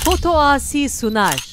Foto Asi sunar.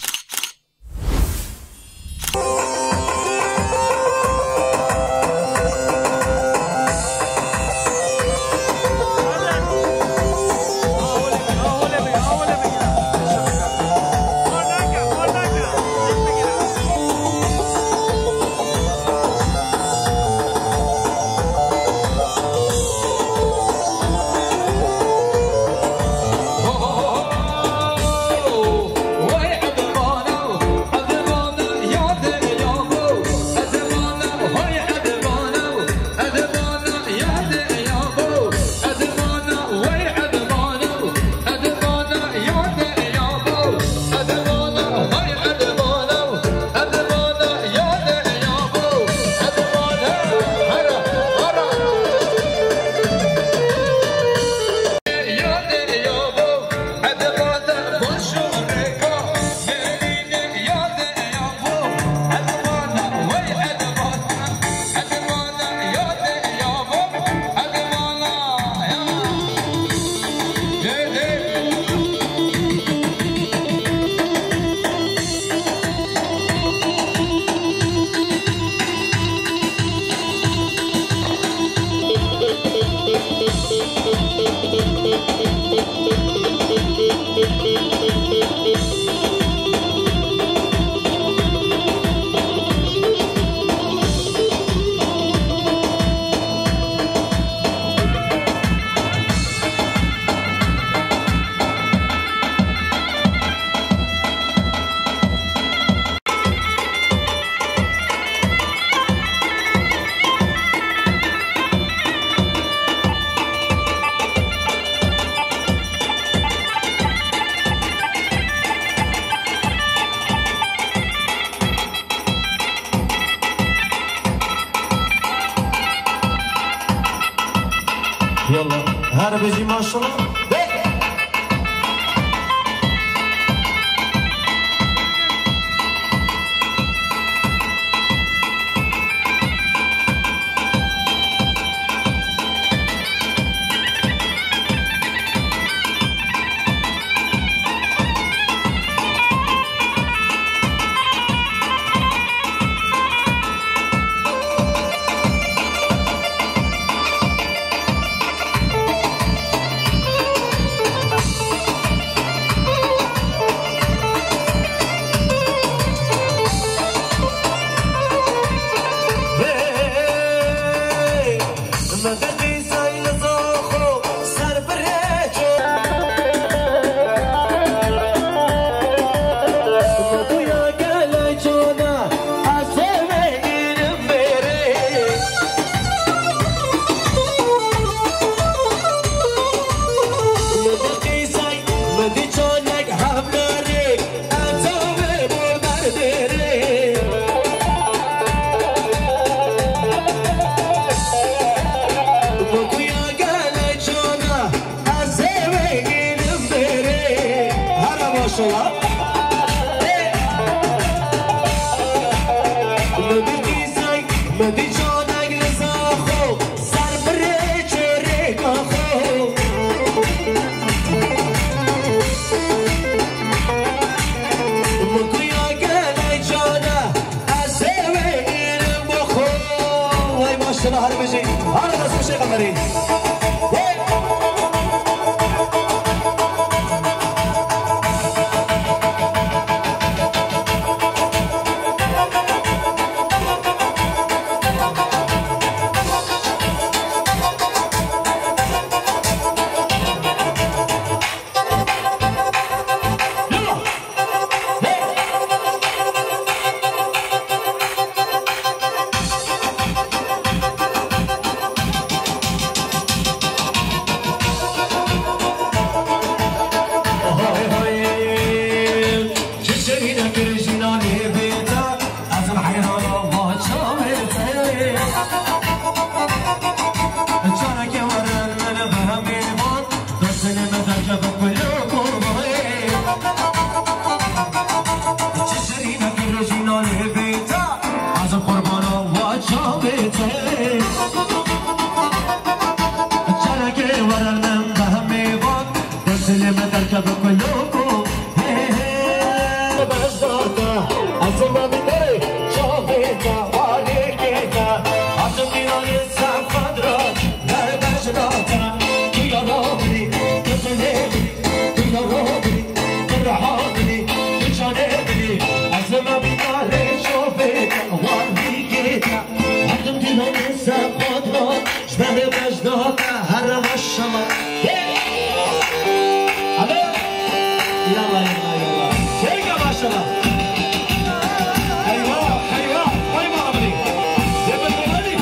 يلا هذا بيجي ما شاء الله. تركب كلكم يلا يلا يلا شيكة ما شاء الله. ايوه ايوه هاي ما عمري زي بالغالي.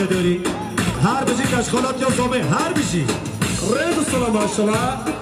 داری هر بشی کشخالات یا زامه هر بشی رد السلام ماشاءالله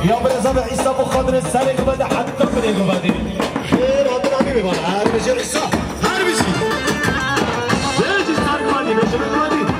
یا به نظام عیسی بخاطر سر گبده حتی به گبده خیر آدم همی ببانه هر بشه عیسی هر بشی بیجی سر گبده بشه بگبده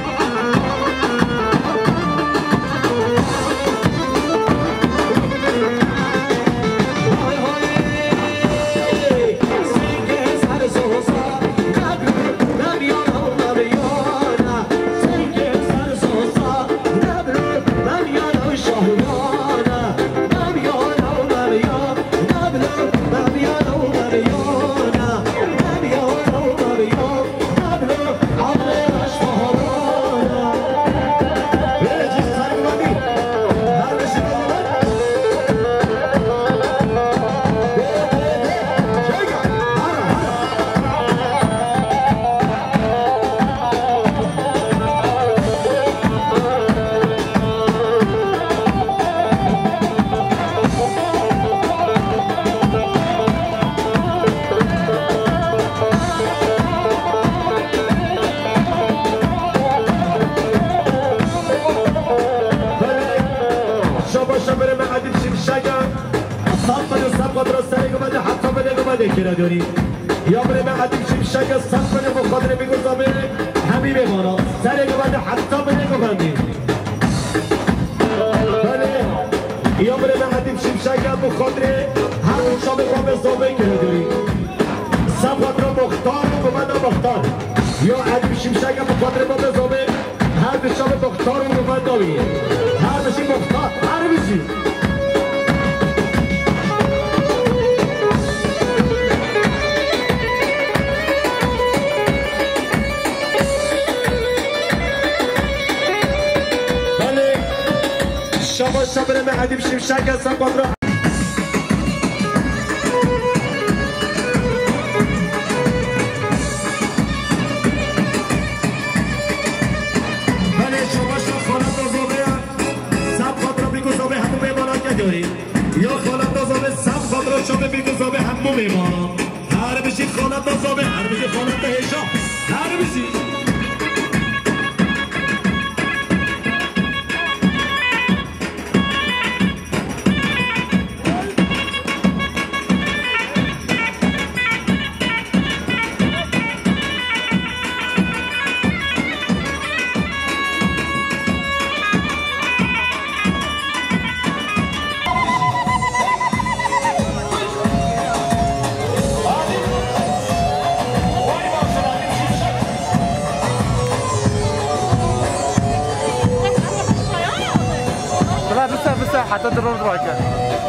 داری یا بره به حدیم شمشک صف کنه مخاطره بگذابه همی بمانا سر گوانده حتی به نگوانده بله یا بره به حدیم شمشک مخاطره همون شام با بزابه که داری صفات را مختار و گوانده مختار یا حدیم شمشک مخاطره با بزابه هر به شام مختار و گوانده هر بشی مختار هر بشی شبر معدی بشیم شک از سقاط را بله شما خالت دازابه سقاط را بگذابه همون میمانان که داری یا خالت دازابه سقاط را شما بگذابه همون میمانان هر بشید خالت دازابه هر بشید خالت دهشا هر بشید حتى تضرب راكه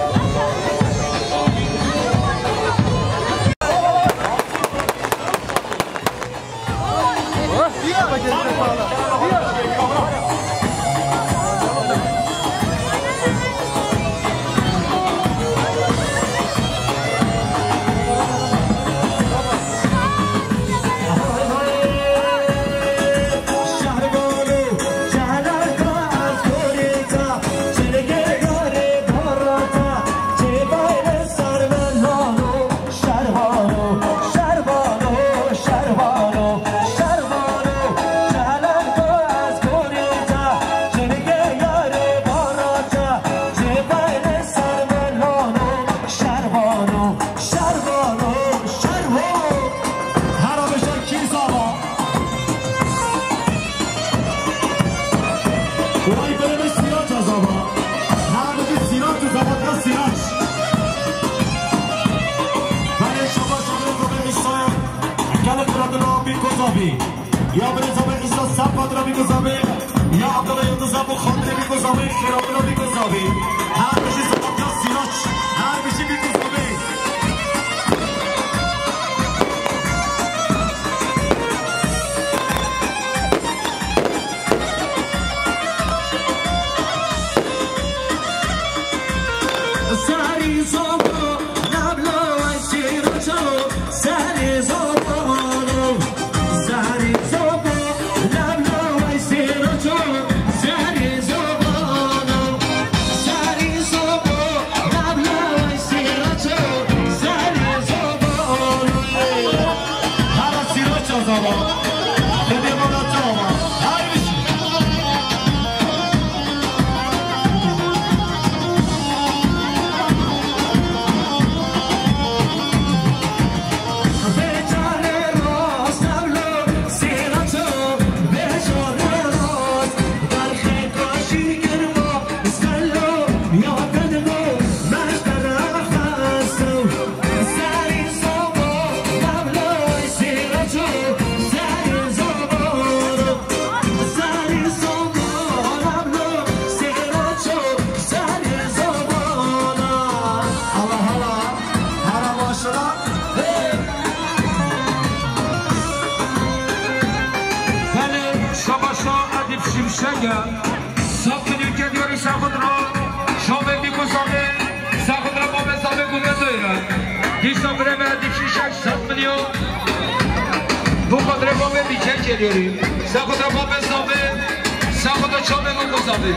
میگذابی یا برزابه ایسا سبات را میگذابی یا عبدالله یوندوزابو خاطره میگذابی خیرابه را میگذابی هر بشی سبات یا سیراج هر بشی میگذابی سری زبا نبلا و سیراجو سری زبانو سری زبا نبلا و سیراجو سری زبانو سری زبا نبلا و سیراجو سری زبانو هر سیراج زبا بده بالا جاما هر بشی ساکنی که دیاری سخت را شامل میگذاره سخت را با مزامه گونه دارد دیستا بره به دیفشی 600 میلیون بو قدره با به بیکن که دیاری سخت را با مزامه سخت را شامل میگذاره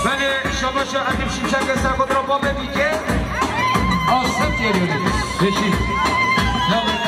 ولی شما شا عدیب شیشک سخت را با به بیکن آسان که دیاری بشید یالا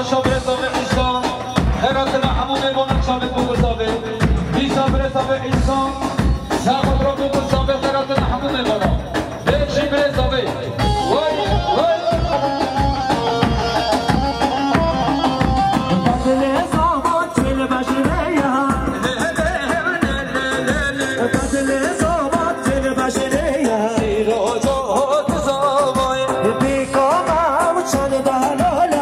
شما برسا به انسان هرات همون ایوان شامل بگذابه بیسا برسا به انسان سخت را بگذابه هرات همون ایوان بچی برسا به وای وای بدل زمان تل بشریه بدل زمان تل بشریه سیراجات زمان بیکامم چند دلاله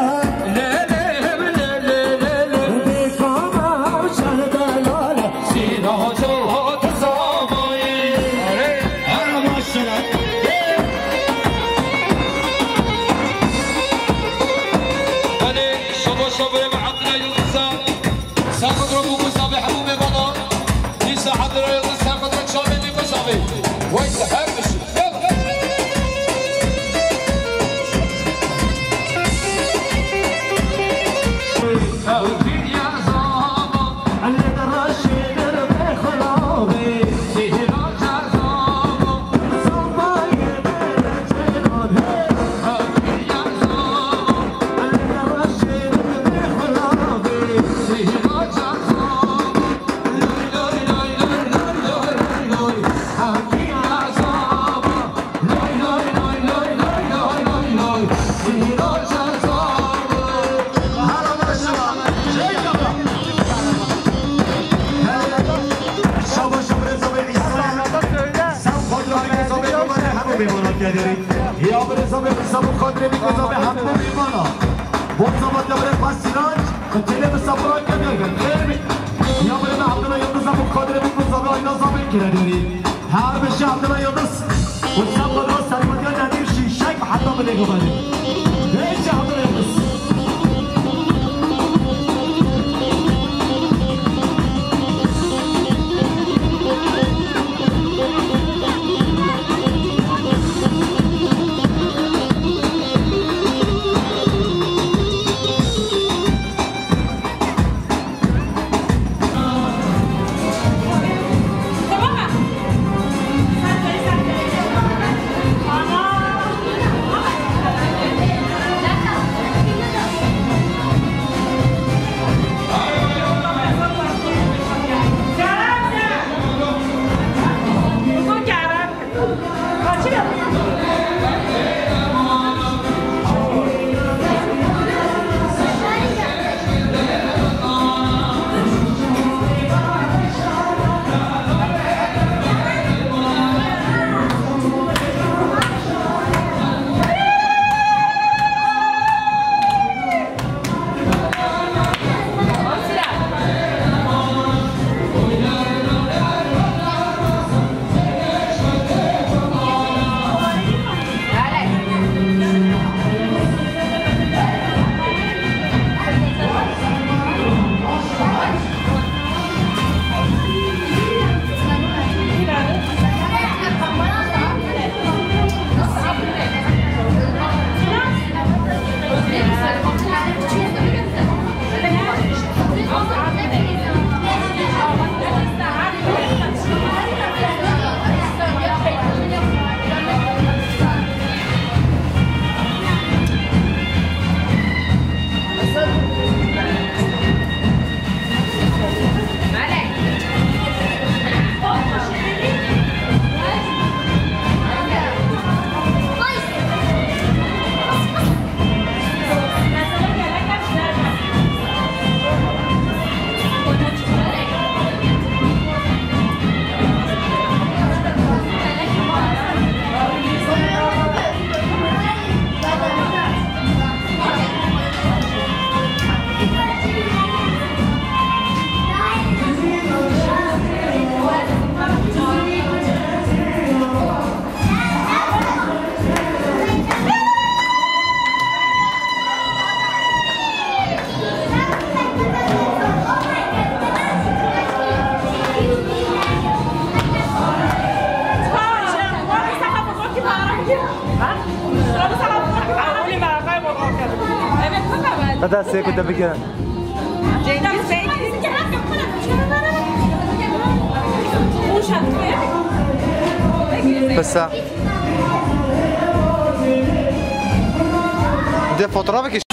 كدري يا برزا بحساب خاطري بكذا بحب بيمانا بوزا بدبر فاسيراج كتير بسافر كمية كتير يا برزا عبدنا يلدز أبو خاطري بكذا بأينا زابين كدري هار بشي عبدنا يلدز وسافر راس سلمانيا ندير شيء حتى بنيجو بني ليش عبدنا يلدز هذا سيكو دبيكا بس ده fotoğrafı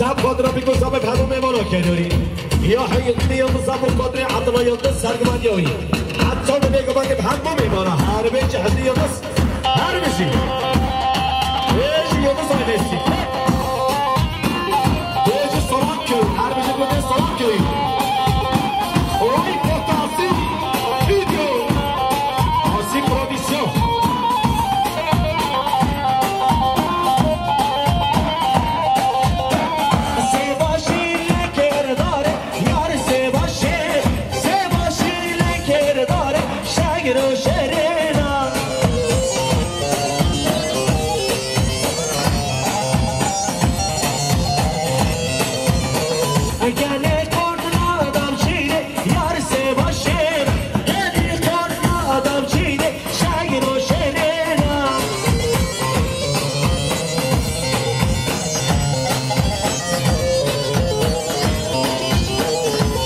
سب قدر بگو سب همون میمانو کناری یا حقیقی یلدز سب قدر عطلا یلدز سرگمان یوی حتی نمیگو باید همون میمانو هر بیچه حدی یلدز هر بشی ایش یلدز آیدستی ایش سلام کن هر بشی بوده سلام کنی اوی پوتاسی ویدیو آسی پرودیسیون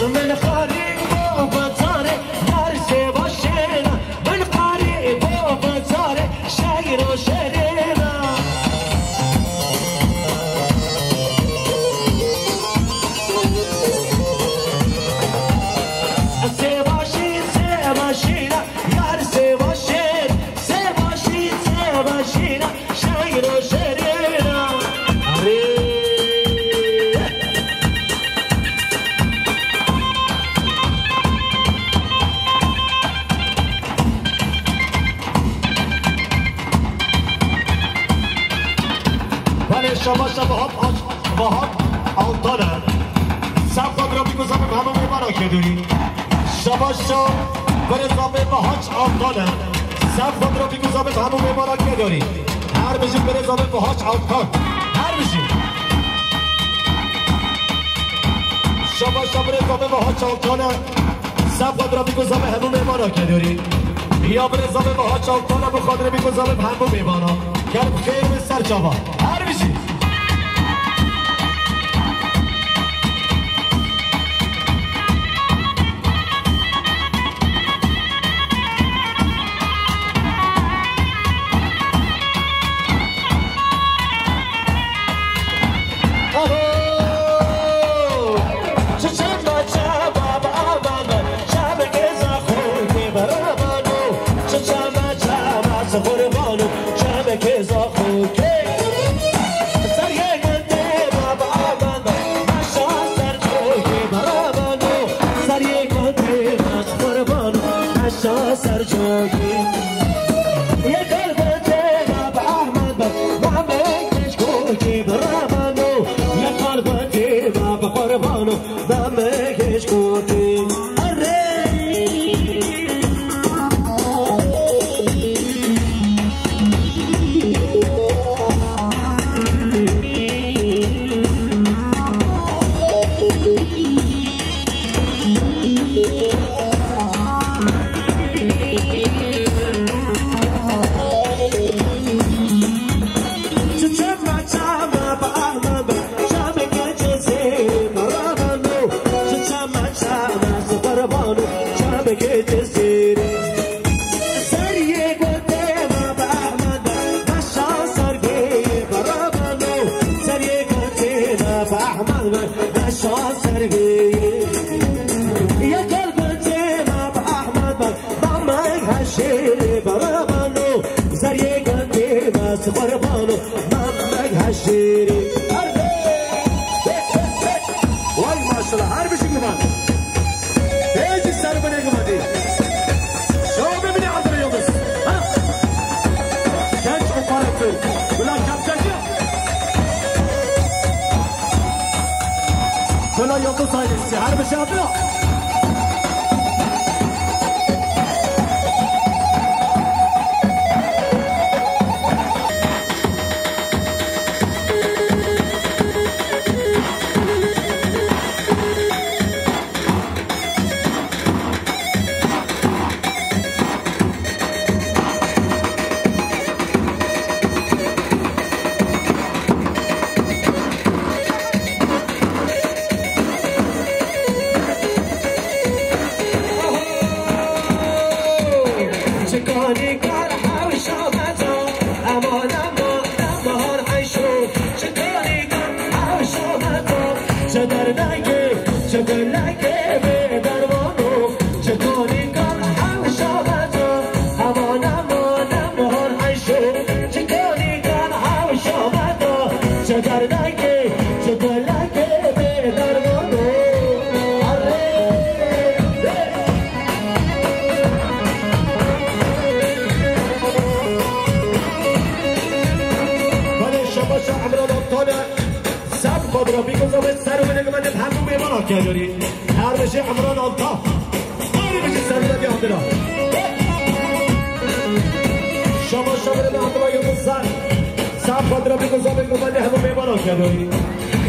من خارج با بازار درس باشینا من خارج با بازار شهر و شهرینا سه باشینا یار سه باشینا شهر و شهرینا شما با هم آلتانه سب خود را میگذارم همه میمانا که داری شما برزامه با هاچ آلتانه سب خود را میگذارم همه میمانا که داری هر بشید برزامه با هاچ آلتان هر بشید شما برزامه با هاچ آلتانه سب خود را میگذارم همه میمانا که داری یا برزامه با هاچ آلتانه بخاطر میگذارم همه میمانا کرم خیر به سر جوا هر بشید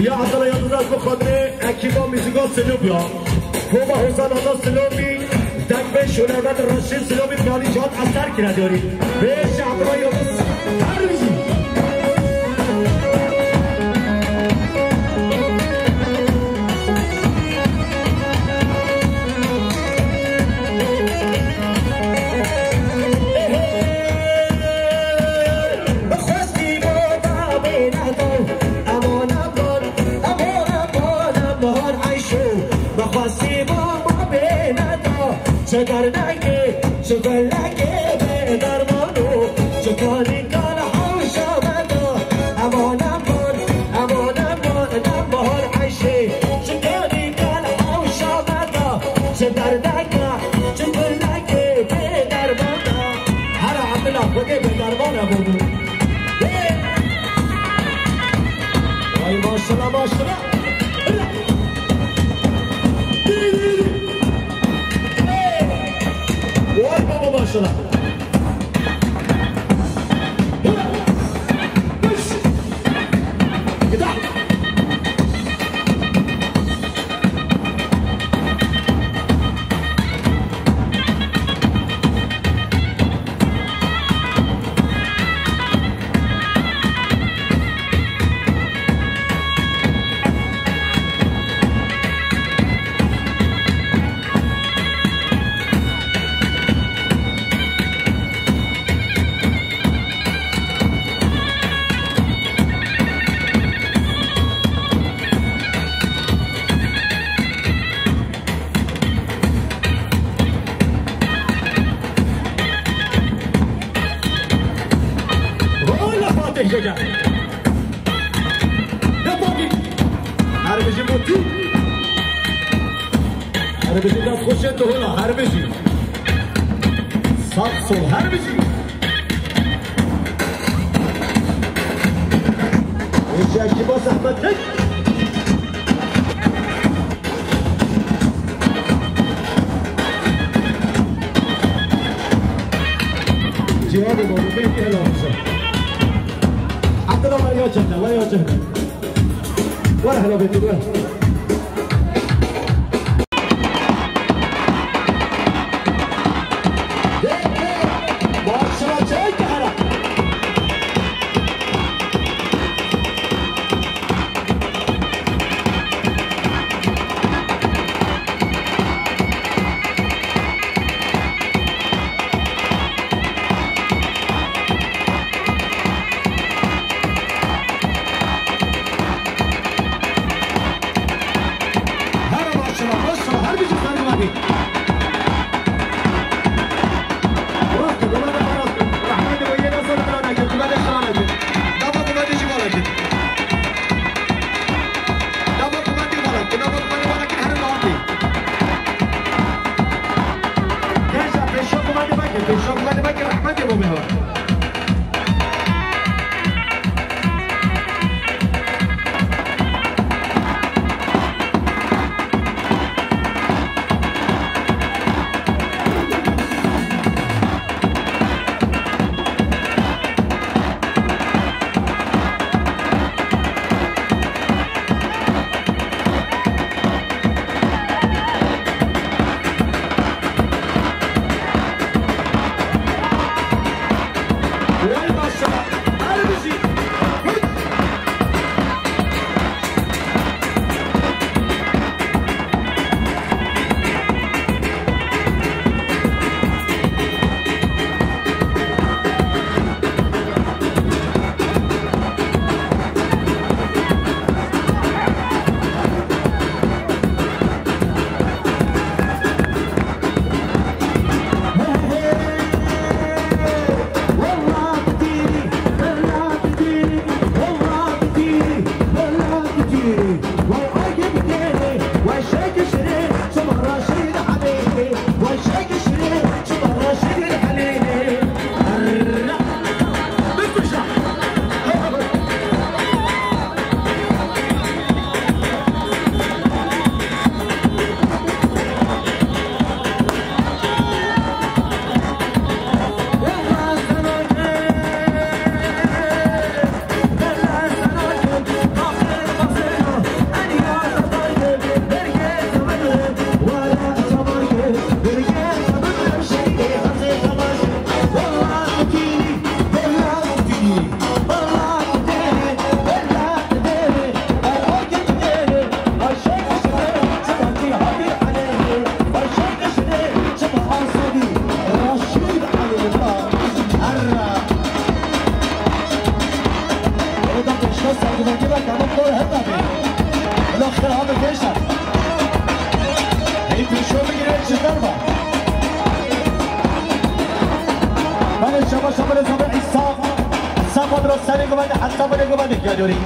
یا حتی یاد از بخاطر اکیبا میزگاه سلوبیا خوبا حسن آتا سلوبی دنبه شلوت راشد سلوبی مالی جهات اثر کرده داری بهش حتی یاد از هر میزی شكرناكي شكرناكي بدرمانو شكرني كان حوشة مدى أمان أمان أمان أمان نبهر عيشي شكرني كان حوشة مدى شكرناكي شكرناكي بدرمانو هلا عبد الله بقي بدرمانو بودو واي ما شاء الله ما شاء الله واي بابا ما شاء الله جا نبابي هربجي موتي هربجي لا تخش انت هنا هربجي صل هربجي ايش يا باص احمد هيك جوابي موجودين في الوصف عبد الله ولا يوجهنا ولا يوجهنا ولا هلا بيتي ولا الاخر هذا فيصل هي في شو بيجي ضربه شما رضا عیسی سفاد را سر گوند حساب نگوند گدوری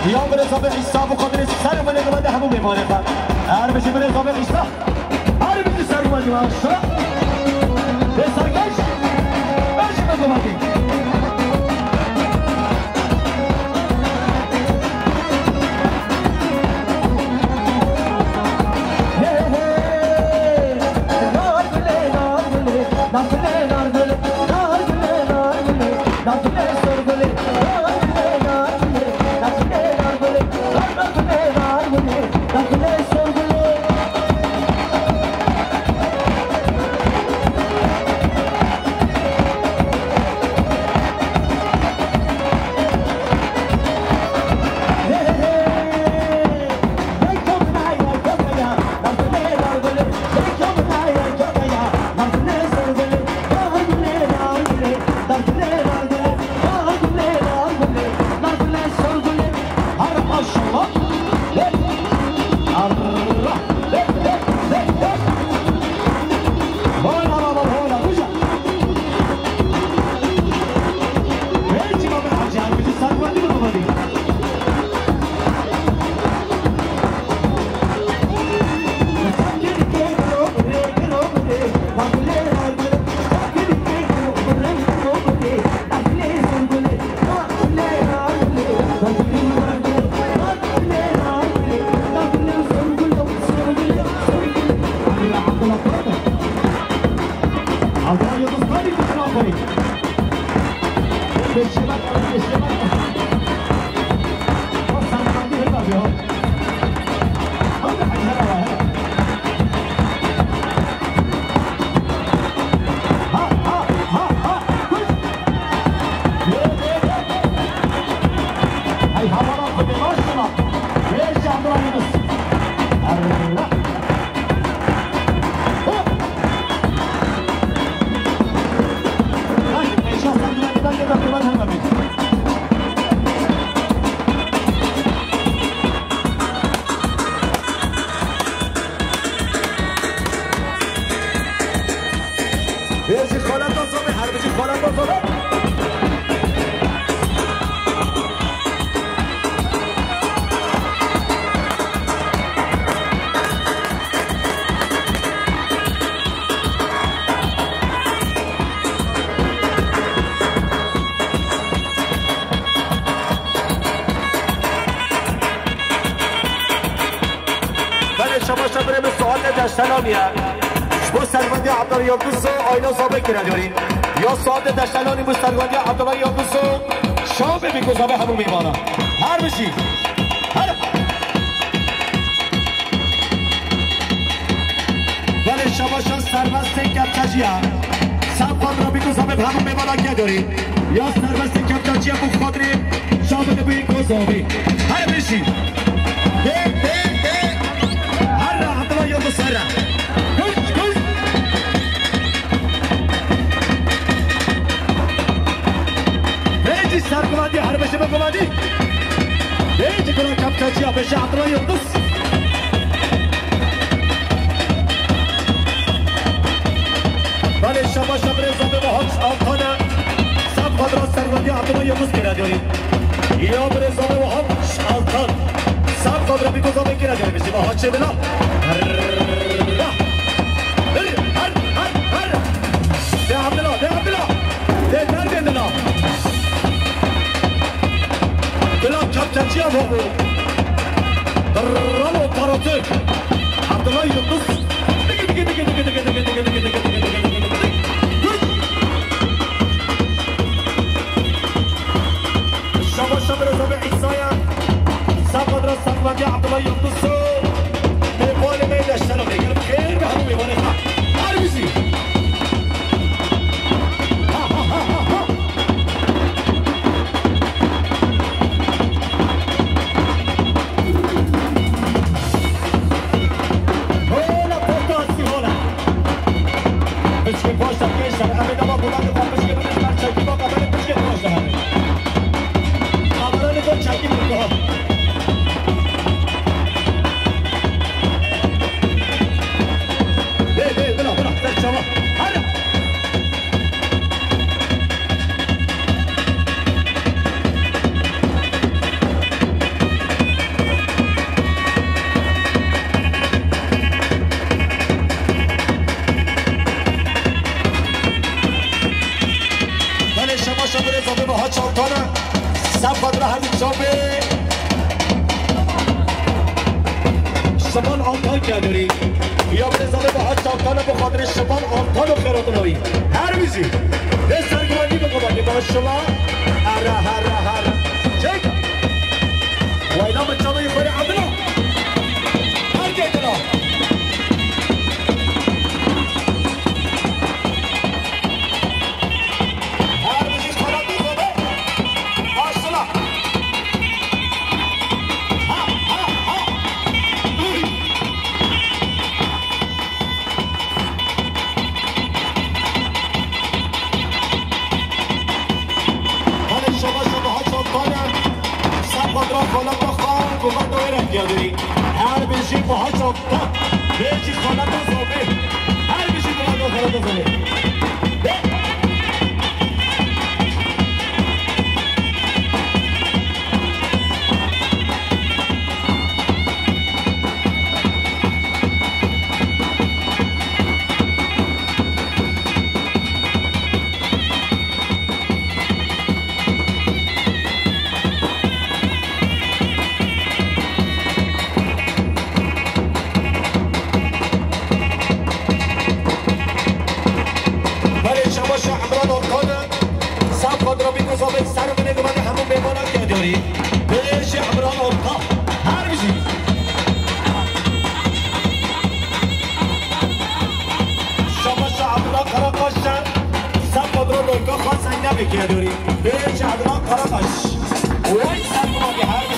یا رضا عیسی بخاطر سر من نگوند همون میمانه هر بشه رضا عیسی هر بشه سر گوند ماشا به سرگش بشه بگوندی دشتلانیه مسترگاندی عبدالله یاکوسو آینا سابق نداری یا ساعت دشتلانی مسترگاندی عبدالله یاکوسو شام میگذابه همون میمانا هر بشی هر ولی شباشان سربست کپچجیه سبخان را میگذابه همون میمانا نداری یا سربست کپچجیه بخاطری شام میگذابه هر بشی سره هیچی سرگوندی هر بشه بگوندی هیچی کنه کپچاچی ها بشه عبدالله یلدز بله شما شب رضا به محاج آلتانه سب خود را سرگوندی عبدالله یلدز کنه داری یا برضا به محاج آلتان سب خود را بگذا بگیره داری بشی محاج چه بلا Çapçacıya boğu Bravo Karatek Abdullah Yıldız Şabaş şabır Zabi İsa'ya Sabadra Sabadya Abdullah Yıldız'ı Mevali Meyleşler'e شابه شبان آنتان کرداری یا بزنه با حد چاکتان به خاطر شبان آنتان و خیراتنایی هر بیزی به سرگوانی بگوانی با شما هر چک واینا من جامعه خوری عبدالله هر گیدنا هر بیزی خالات بگوانه آشلا هر بیشی باها چاپتا بیشی خالت زابه هر بیشی باها خالت زابه بکیه دوری به چهدران کارا باش وای سر کنم که هر